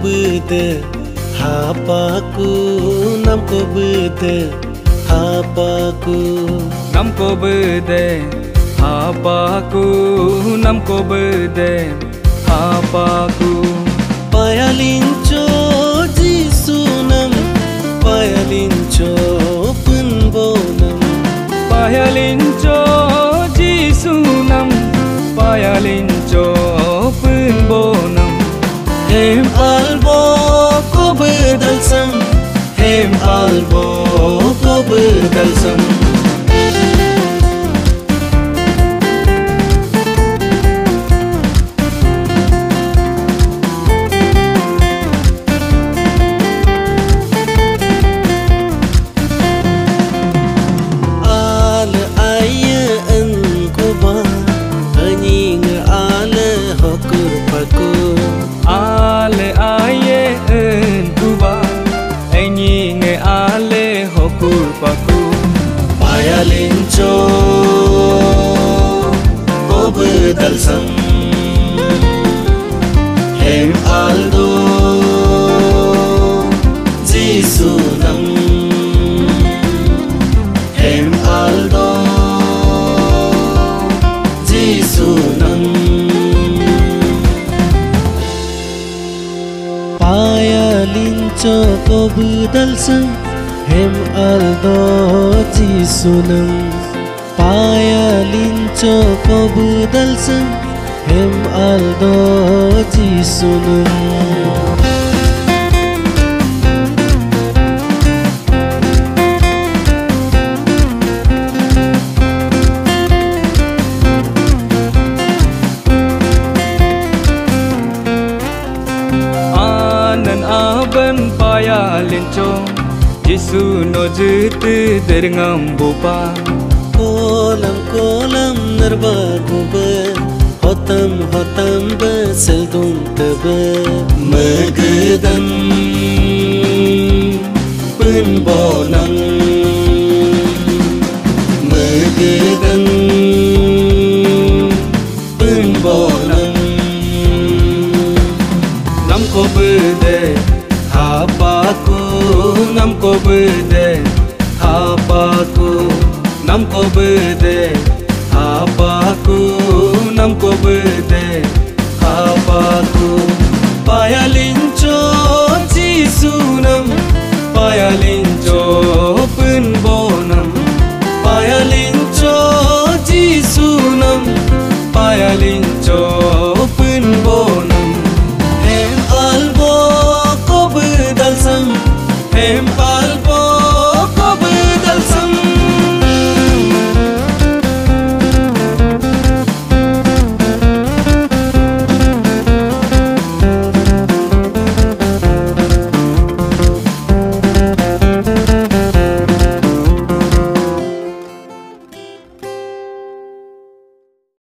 bede hapaku namko bede hapaku namko bede hapaku namko bede hapaku payalincho jisunam payalincho punbonam payalincho jisunam payalincho punbonam hem albo ko bedalsam hem albo ko bedalsam ale aye en kuba enyi nge ale hokur paku payalincho obedalsam hem aldo jisunam hem aldo jisunam payalincho obedalsam hem aldo jisunam payalincho obedalsam hem aldo jisunam aban payalincho Yesu no jitu derngam bupa kolam kolam narbaguba hotam hotam beseldum tebe megedan punbonam megedan punbonam namko bede hapaku namko bede hapaku namko bede hapaku namko bede hapaku payalincho jisunam payalincho punbonam payalincho jisunam payalincho